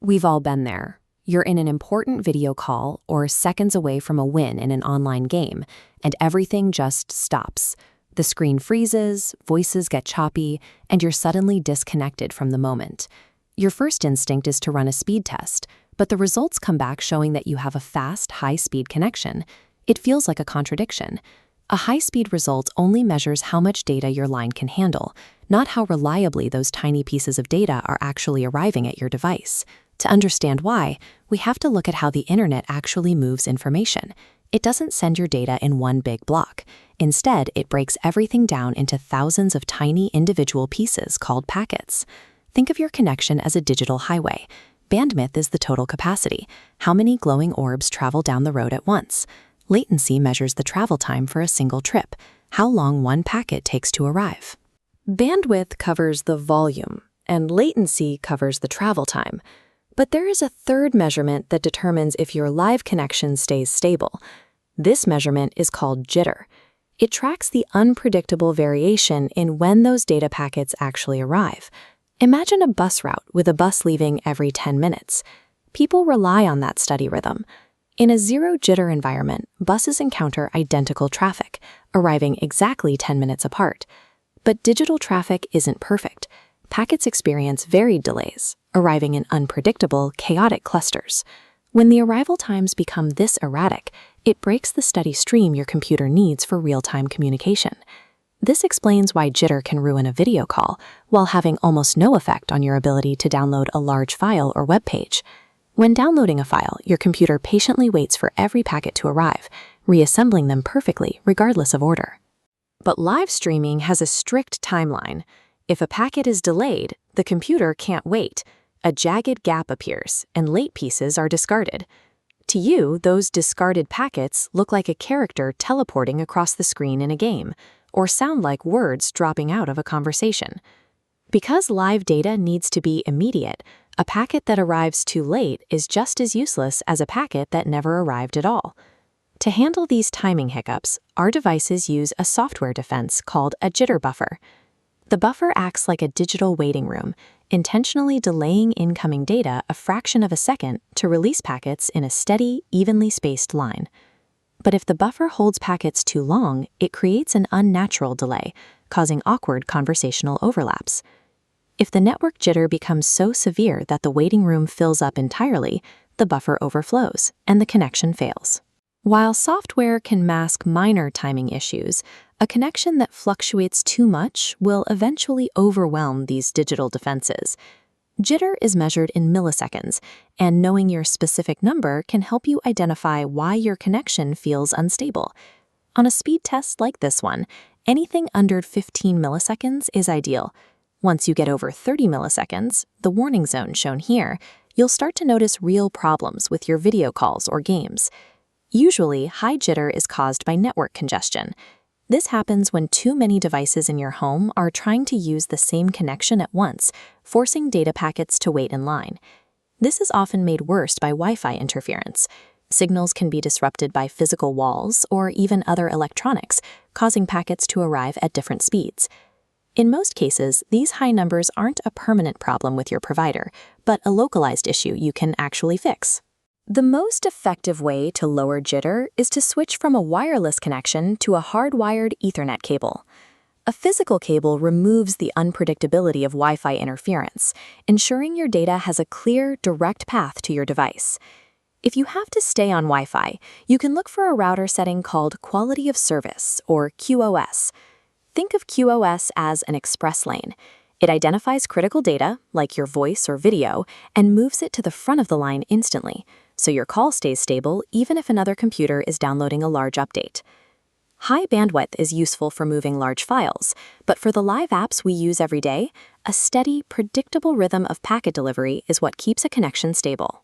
We've all been there. You're in an important video call or seconds away from a win in an online game, and everything just stops. The screen freezes, voices get choppy, and you're suddenly disconnected from the moment. Your first instinct is to run a speed test, but the results come back showing that you have a fast, high-speed connection. It feels like a contradiction. A high-speed result only measures how much data your line can handle, not how reliably those tiny pieces of data are actually arriving at your device. To understand why, we have to look at how the internet actually moves information. It doesn't send your data in one big block. Instead, it breaks everything down into thousands of tiny individual pieces called packets. Think of your connection as a digital highway. Bandwidth is the total capacity, how many glowing orbs travel down the road at once. Latency measures the travel time for a single trip, how long one packet takes to arrive. Bandwidth covers the volume, and latency covers the travel time. But there is a third measurement that determines if your live connection stays stable. This measurement is called jitter. It tracks the unpredictable variation in when those data packets actually arrive. Imagine a bus route with a bus leaving every 10 minutes. People rely on that steady rhythm. In a zero-jitter environment, buses encounter identical traffic, arriving exactly 10 minutes apart. But digital traffic isn't perfect. Packets experience varied delays, arriving in unpredictable, chaotic clusters. When the arrival times become this erratic, it breaks the steady stream your computer needs for real-time communication. This explains why jitter can ruin a video call, while having almost no effect on your ability to download a large file or web page. When downloading a file, your computer patiently waits for every packet to arrive, reassembling them perfectly regardless of order. But live streaming has a strict timeline. If a packet is delayed, the computer can't wait. A jagged gap appears, and late pieces are discarded. To you, those discarded packets look like a character teleporting across the screen in a game, or sound like words dropping out of a conversation. Because live data needs to be immediate, a packet that arrives too late is just as useless as a packet that never arrived at all. To handle these timing hiccups, our devices use a software defense called a jitter buffer. The buffer acts like a digital waiting room, intentionally delaying incoming data a fraction of a second to release packets in a steady, evenly spaced line. But if the buffer holds packets too long, it creates an unnatural delay, causing awkward conversational overlaps. If the network jitter becomes so severe that the waiting room fills up entirely, the buffer overflows, and the connection fails. While software can mask minor timing issues, a connection that fluctuates too much will eventually overwhelm these digital defenses. Jitter is measured in milliseconds, and knowing your specific number can help you identify why your connection feels unstable. On a speed test like this one, anything under 15 milliseconds is ideal. Once you get over 30 milliseconds, the warning zone shown here, you'll start to notice real problems with your video calls or games. Usually, high jitter is caused by network congestion. This happens when too many devices in your home are trying to use the same connection at once, forcing data packets to wait in line. This is often made worse by Wi-Fi interference. Signals can be disrupted by physical walls or even other electronics, causing packets to arrive at different speeds. In most cases, these high numbers aren't a permanent problem with your provider, but a localized issue you can actually fix. The most effective way to lower jitter is to switch from a wireless connection to a hardwired Ethernet cable. A physical cable removes the unpredictability of Wi-Fi interference, ensuring your data has a clear, direct path to your device. If you have to stay on Wi-Fi, you can look for a router setting called Quality of Service, or QoS. Think of QoS as an express lane. It identifies critical data, like your voice or video, and moves it to the front of the line instantly, so your call stays stable even if another computer is downloading a large update. High bandwidth is useful for moving large files, but for the live apps we use every day, a steady, predictable rhythm of packet delivery is what keeps a connection stable.